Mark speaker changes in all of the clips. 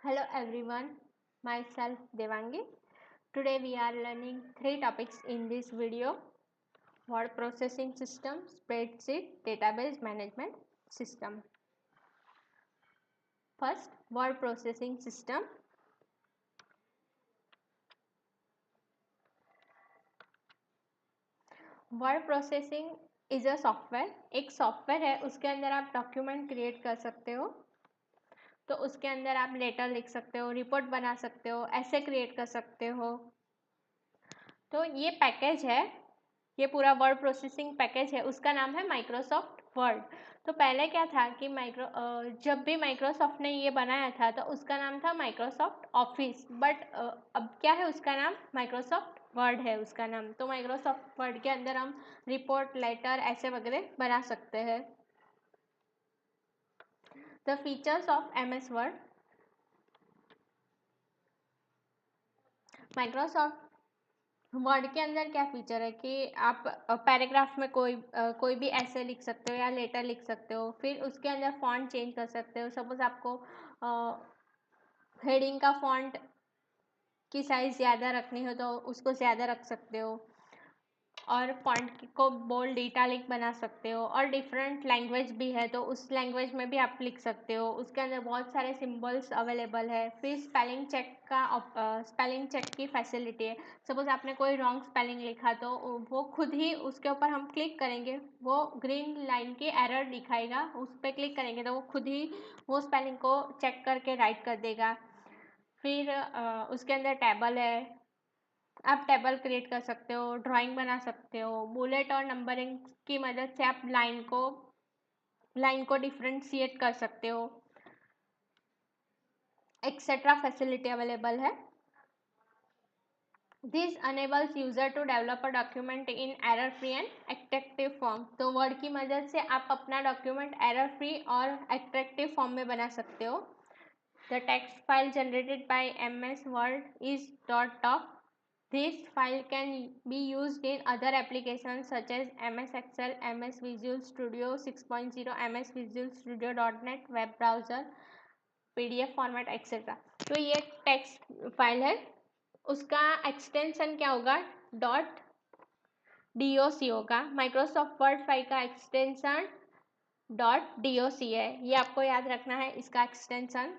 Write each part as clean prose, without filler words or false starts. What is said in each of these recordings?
Speaker 1: Hello everyone, myself Devangi. Today we are learning 3 topics in this video: word processing system, spreadsheet, database management system. First, word processing system. Word processing is a software, एक software है, उसके अंदर आप document create कर सकते हो। तो उसके अंदर आप लेटर लिख सकते हो, रिपोर्ट बना सकते हो, ऐसे क्रिएट कर सकते हो। तो ये पैकेज है, ये पूरा वर्ड प्रोसेसिंग पैकेज है, उसका नाम है माइक्रोसॉफ्ट वर्ड। तो पहले क्या था कि जब भी माइक्रोसॉफ्ट ने ये बनाया था तो उसका नाम था माइक्रोसॉफ्ट ऑफिस, बट अब क्या है, उसका नाम माइक्रोसॉफ्ट वर्ड है उसका नाम। तो माइक्रोसॉफ्ट वर्ड के अंदर हम रिपोर्ट, लेटर ऐसे वगैरह बना सकते हैं। The features of MS word. Microsoft word के अंदर क्या फीचर है कि आप पैराग्राफ में कोई भी ऐसे लिख सकते हो या लेटर लिख सकते हो। फिर उसके अंदर फॉन्ट चेंज कर सकते हो। सपोज आपको हेडिंग का फॉन्ट की साइज़ ज़्यादा रखनी हो तो उसको ज़्यादा रख सकते हो, और फॉन्ट को बोल्ड, इटैलिक बना सकते हो। और डिफरेंट लैंग्वेज भी है तो उस लैंग्वेज में भी आप लिख सकते हो। उसके अंदर बहुत सारे सिंबल्स अवेलेबल है। फिर स्पेलिंग चेक की फैसिलिटी है। सपोज आपने कोई रॉन्ग स्पेलिंग लिखा तो वो खुद ही, उसके ऊपर हम क्लिक करेंगे, वो ग्रीन लाइन की एरर दिखाएगा, उस पर क्लिक करेंगे तो वो खुद ही वो स्पेलिंग को चेक करके राइट कर देगा। फिर उसके अंदर टेबल है, आप टेबल क्रिएट कर सकते हो, ड्राइंग बना सकते हो। बुलेट और नंबरिंग की मदद से आप लाइन को डिफ्रेंशिएट कर सकते हो, एक्सेट्रा फैसिलिटी अवेलेबल है। This enables user to develop a document in error free and attractive form. तो वर्ड की मदद से आप अपना डॉक्यूमेंट एरर फ्री और एट्रैक्टिव फॉर्म में बना सकते हो। The text file generated by MS Word is .doc. This file can be used in other applications such as MS Excel, MS Visual Studio 6.0, MS Visual Studio .NET, web browser, PDF format etcetera. तो ये text file है, उसका extension क्या होगा, .doc होगा। Microsoft word file का extension .doc है, ये आपको याद रखना है इसका extension.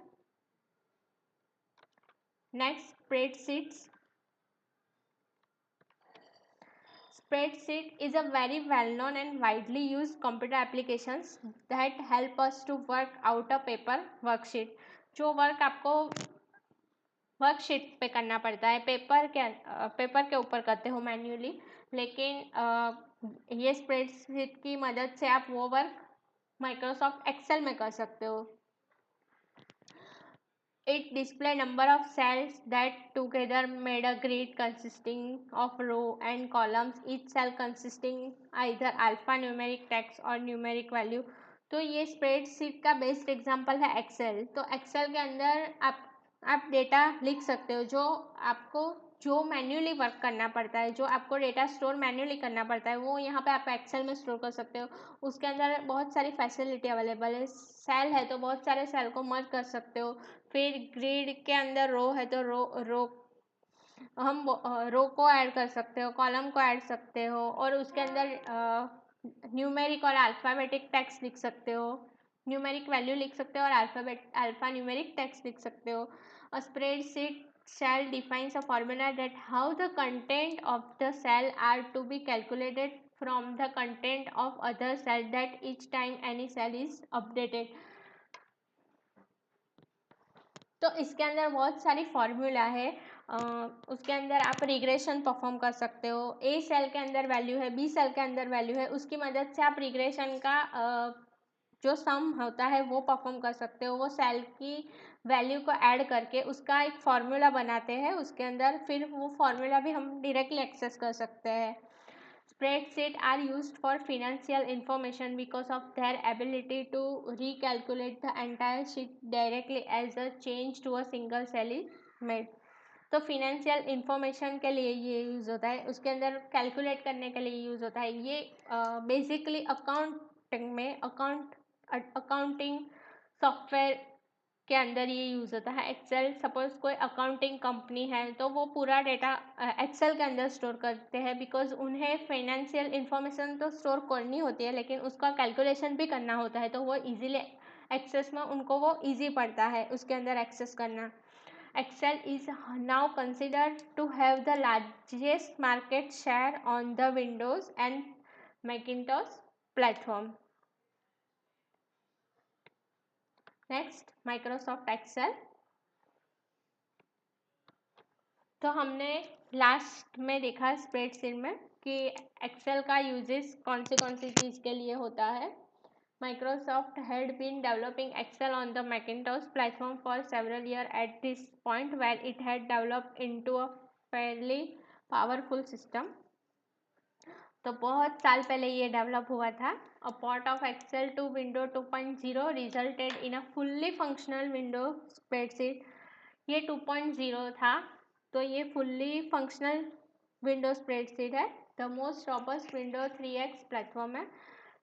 Speaker 1: Next, spreadsheets. Spreadsheet is a very well-known and widely used computer applications that help us to work out a paper worksheet. जो वर्क आपको वर्कशीट पे करना पड़ता है, पेपर के ऊपर करते हो मैन्युअली, लेकिन ये स्प्रेडशीट की मदद से आप वो वर्क माइक्रोसॉफ्ट एक्सेल में कर सकते हो। It display number of cells that together made a grid consisting of row and columns, each cell consisting either alphanumeric text और numeric value। तो ये स्प्रेडशीट का बेस्ट एग्जांपल है एक्सेल। तो एक्सेल के अंदर आप डेटा लिख सकते हो, जो मैन्युअली वर्क करना पड़ता है, जो आपको डेटा स्टोर मैन्युअली करना पड़ता है, वो यहाँ पे आप एक्सेल में स्टोर कर सकते हो। उसके अंदर बहुत सारी फैसिलिटी अवेलेबल है। सेल है तो बहुत सारे सेल को मर्ज कर सकते हो। फिर ग्रिड के अंदर रो है तो हम रो को ऐड कर सकते हो, कॉलम को ऐड सकते हो, और उसके अंदर न्यूमेरिक और अल्फ़ाबेटिक टेक्स्ट लिख सकते हो, न्यूमेरिक वैल्यू लिख सकते हो, और अल्फ़ा न्यूमेरिक टेक्स्ट लिख सकते हो। A spreadsheet cell defines a formula that how the content of the cell are to be calculated from the content of other cell that each time any cell is updated। तो इसके अंदर बहुत सारी formula है। उसके अंदर आप regression perform कर सकते हो। ए सेल के अंदर वैल्यू है, बी सेल के अंदर वैल्यू है, उसकी मदद से आप रिग्रेशन का जो सम होता है वो परफॉर्म कर सकते हो। वो सेल की वैल्यू को ऐड करके उसका एक फार्मूला बनाते हैं उसके अंदर, फिर वो फार्मूला भी हम डायरेक्टली एक्सेस कर सकते हैं। Spreadsheets are used for financial information because of their ability to recalculate the entire sheet directly as a change to a single cell is made। तो फिनेंशियल इंफॉर्मेशन के लिए ये यूज़ होता है, उसके अंदर कैलकुलेट करने के लिए यूज़ होता है। ये बेसिकली अकाउंटिंग सॉफ्टवेयर के अंदर ये यूज़ होता है। एक्सेल, सपोज कोई अकाउंटिंग कंपनी है तो वो पूरा डेटा एक्सेल के अंदर स्टोर करते हैं, बिकॉज उन्हें फाइनेंशियल इंफॉर्मेशन तो स्टोर करनी होती है लेकिन उसका कैलकुलेशन भी करना होता है, तो वो इजीली एक्सेस में उनको वो इजी पड़ता है उसके अंदर एक्सेस करना। Excel is now considered to have the largest market share on the Windows and Macintosh platform. Next, Microsoft Excel. तो हमने लास्ट में देखा स्प्रेडशीट में कि एक्सेल का यूजेस कौन सी चीज़ के लिए होता है। Microsoft had been developing Excel on the Macintosh platform for several years at this point, where it had developed into a fairly powerful system. तो बहुत साल पहले ये डेवलप हुआ था। A port of Excel to Windows 2.0 resulted in a fully functional Windows spreadsheet. ये 2.0 था, तो ये fully functional Windows spreadsheet है। The most robust Windows 3x platform है।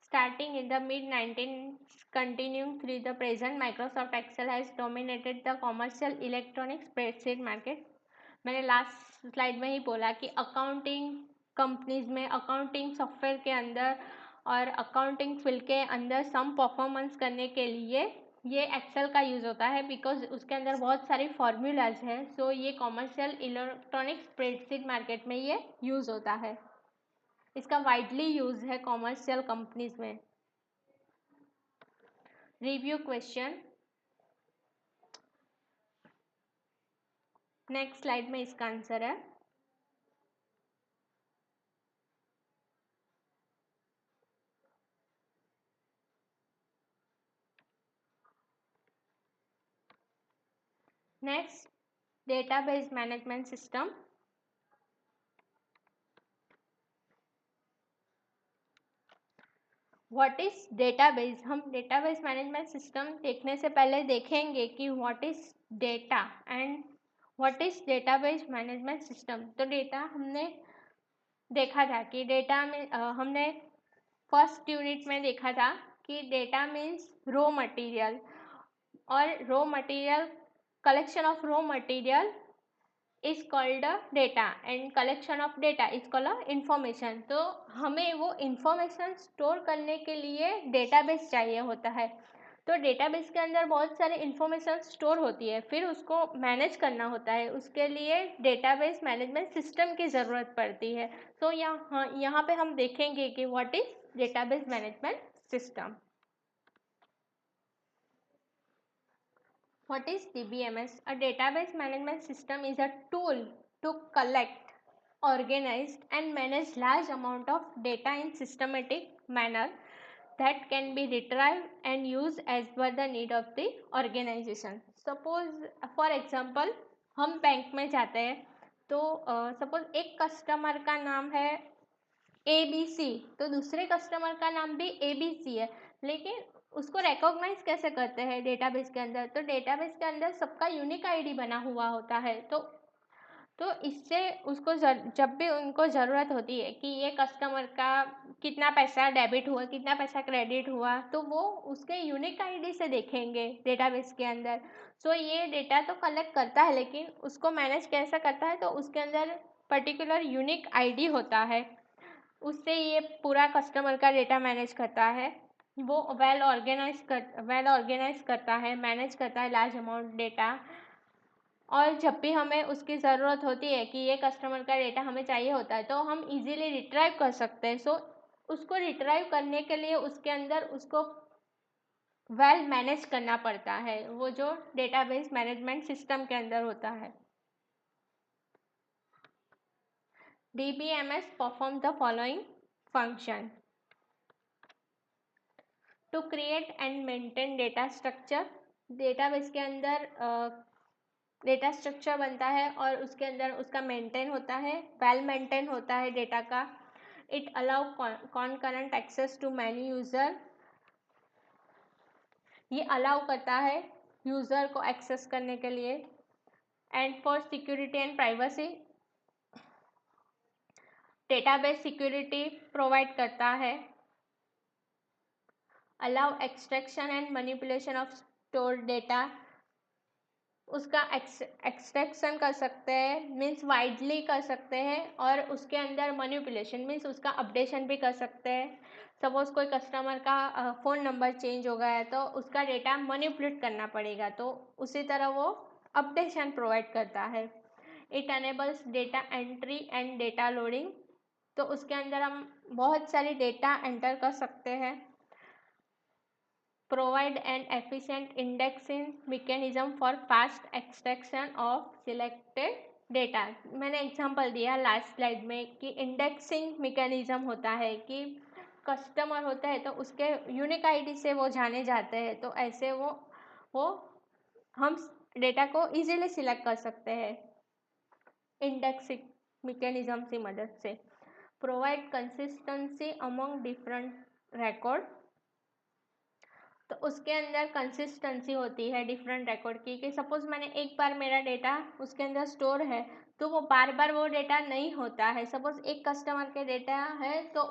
Speaker 1: Starting in the mid-1990s, continuing through the present, Microsoft Excel has dominated the commercial electronic spreadsheet market. मैंने last slide में ही बोला कि अकाउंटिंग कंपनीज में, accounting software के अंदर और अकाउंटिंग फील्ड के अंदर सम परफॉर्मेंस करने के लिए ये एक्सेल का यूज़ होता है, बिकॉज उसके अंदर बहुत सारी फॉर्मूलाज है। सो ये कॉमर्शियल इलेक्ट्रॉनिक स्प्रेडशीट मार्केट में ये यूज़ होता है। इसका वाइडली यूज है कॉमर्शियल कंपनीज में। रिव्यू क्वेश्चन नेक्स्ट स्लाइड में इसका आंसर है। Next, database management system. What is database? हम डेटाबेस मैनेजमेंट सिस्टम देखने से पहले देखेंगे कि what is data and what is database management system. तो डेटा हमने देखा था कि डेटा में हमने फर्स्ट यूनिट में देखा था कि डेटा मीन्स रॉ मटेरियल, और raw material, collection of raw material is called a data and collection of data is called a information। तो हमें वो information स्टोर करने के लिए डेटाबेस चाहिए होता है। तो डेटाबेस के अंदर बहुत सारे इंफॉर्मेशन स्टोर होती है, फिर उसको मैनेज करना होता है, उसके लिए डेटाबेस मैनेजमेंट सिस्टम की ज़रूरत पड़ती है। तो यहाँ पे हम देखेंगे कि what is database management system. What is DBMS? A database management system is a tool to collect, organize and manage large amount of data in systematic manner that can be retrieved and used as per the need of the organization. Suppose for example हम bank में जाते हैं, तो suppose एक customer का नाम है ABC, तो दूसरे कस्टमर का नाम भी ABC है, लेकिन उसको रिकॉग्नाइज कैसे करते हैं डेटाबेस के अंदर? तो डेटाबेस के अंदर सबका यूनिक आईडी बना हुआ होता है। तो इससे उसको जब भी उनको ज़रूरत होती है कि ये कस्टमर का कितना पैसा डेबिट हुआ, कितना पैसा क्रेडिट हुआ, तो वो उसके यूनिक आईडी से देखेंगे डेटाबेस के अंदर। सो ये डेटा तो कलेक्ट करता है, लेकिन उसको मैनेज कैसे करता है? तो उसके अंदर पर्टिकुलर यूनिक आईडी होता है, उससे ये पूरा कस्टमर का डेटा मैनेज करता है। वो वेल ऑर्गेनाइज करता है, मैनेज करता है लार्ज अमाउंट डेटा। और जब भी हमें उसकी ज़रूरत होती है कि ये कस्टमर का डेटा हमें चाहिए होता है, तो हम इजीली रिट्राइव कर सकते हैं। सो उसको रिट्राइव करने के लिए उसके अंदर उसको वेल मैनेज करना पड़ता है, वो जो डेटाबेस मैनेजमेंट सिस्टम के अंदर होता है। DBMS perform the following function: to create and maintain data structure. Database के अंदर डेटा स्ट्रक्चर बनता है और उसके अंदर उसका मेंटेन होता है, वेल मेंटेन होता है डेटा का। It allow concurrent access to many user, ये अलाउ करता है यूज़र को एक्सेस करने के लिए। And for security and privacy, database security provide करता है। allow extraction and manipulation of stored data, उसका एक्सट्रैक्शन कर सकते हैं, मीन्स वाइडली कर सकते हैं, और उसके अंदर मैनिपुलेशन मीन्स उसका अपडेशन भी कर सकते हैं। सपोज कोई कस्टमर का फ़ोन नंबर चेंज हो गया है तो उसका डेटा मैनिपुलेट करना पड़ेगा, तो उसी तरह वो अपडेशन प्रोवाइड करता है। It enables data entry and data loading, तो उसके अंदर हम बहुत सारी डेटा एंटर कर सकते हैं। Provide an efficient indexing mechanism for fast extraction of selected data। मैंने एग्जांपल दिया लास्ट स्लाइड में कि इंडेक्सिंग मैकेनिज्म होता है कि कस्टमर होता है तो उसके यूनिक आईडी से वो जाने जाते हैं, तो ऐसे वो हम डेटा को इजीली सिलेक्ट कर सकते हैं इंडेक्सिंग मैकेनिज्म की मदद से। Provide consistency among different record, तो उसके अंदर कंसिस्टेंसी होती है डिफरेंट रिकॉर्ड की, कि सपोज मैंने एक बार मेरा डेटा उसके अंदर स्टोर है तो वो बार बार वो डेटा नहीं होता है। सपोज एक कस्टमर के डेटा है तो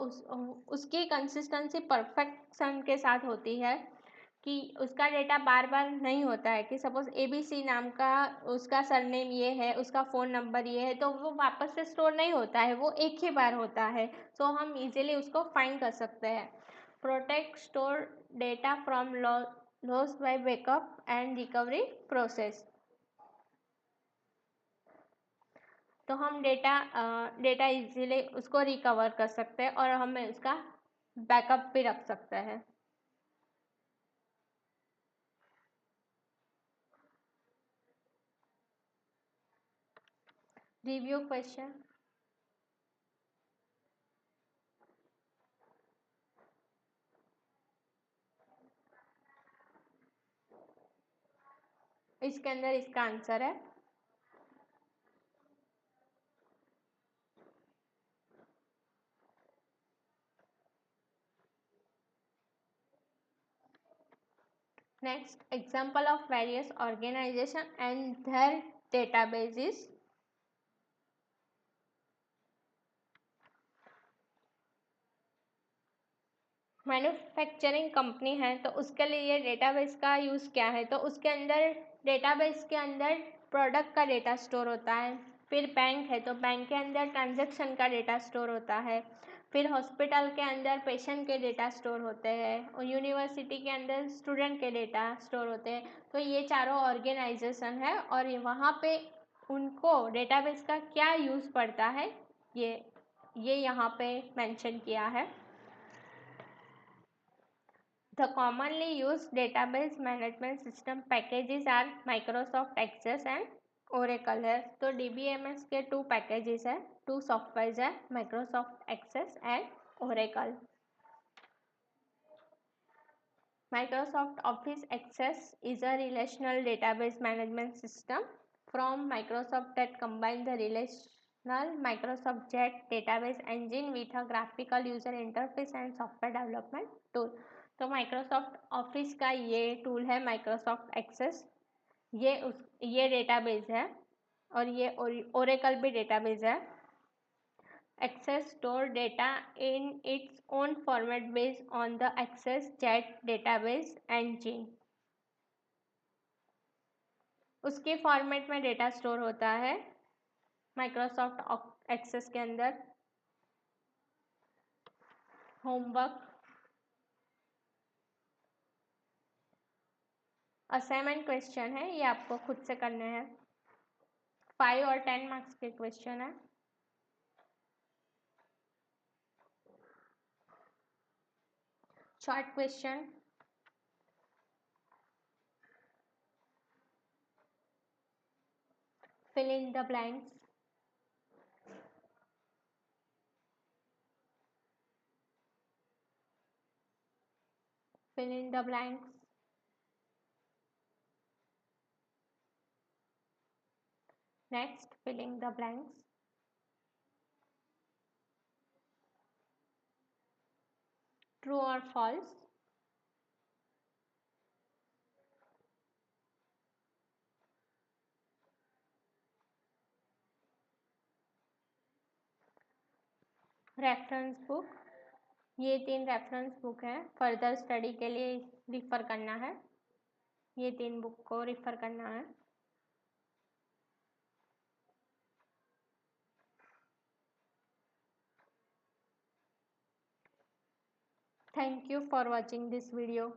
Speaker 1: उसकी कंसिस्टेंसी परफेक्शन के साथ होती है कि उसका डेटा बार बार नहीं होता है, कि सपोज ABC नाम का उसका सरनेम ये है, उसका फ़ोन नंबर ये है, तो वो वापस से स्टोर नहीं होता है, वो एक ही बार होता है। सो हम इजीली उसको फाइंड कर सकते हैं। Protect store data from loss by backup and recovery process, तो हम डेटा इजीली उसको रिकवर कर सकते हैं और हमें उसका बैकअप भी रख सकते हैं। Review question. इसके अंदर इसका आंसर है next. Example of various organization and their databases. Manufacturing company है तो उसके लिए डेटाबेस का यूज़ क्या है, तो उसके अंदर डेटाबेस के अंदर प्रोडक्ट का डेटा स्टोर होता है। फिर बैंक है तो बैंक के अंदर ट्रांजैक्शन का डेटा स्टोर होता है। फिर हॉस्पिटल के अंदर पेशेंट के डेटा स्टोर होते हैं, और यूनिवर्सिटी के अंदर स्टूडेंट के डेटा स्टोर होते हैं। तो ये चारों ऑर्गेनाइजेशन है और वहाँ पे उनको डेटाबेस का क्या यूज़ पड़ता है ये यहाँ पे मेंशन किया है। The commonly used database management system packages are Microsoft Access and Oracle है। तो DBMS के 2 पैकेजेस है, 2 सॉफ्टवेयर है, Microsoft Access and Oracle। Microsoft Office Access is a relational database management system from Microsoft that combines the relational Microsoft Jet database engine with a graphical user interface and software development tool। तो Microsoft office का ये tool है Microsoft access, ये database है, और ये Oracle भी database है। Access store data in its own format based on the Access jet database engine. उसके फॉर्मेट में डेटा स्टोर होता है माइक्रोसॉफ्ट एक्सेस के अंदर। होमवर्क असाइनमेंट क्वेश्चन है, ये आपको खुद से करने हैं। 5 और 10 मार्क्स के क्वेश्चन है। Short question. fill in the blanks। fill in the blanks। next, filling the blanks। true or false। Reference book, ये 3 रेफरेंस बुक है, फर्दर स्टडी के लिए रिफ़र करना है, ये 3 बुक को रिफ़र करना है। Thank you for watching this video.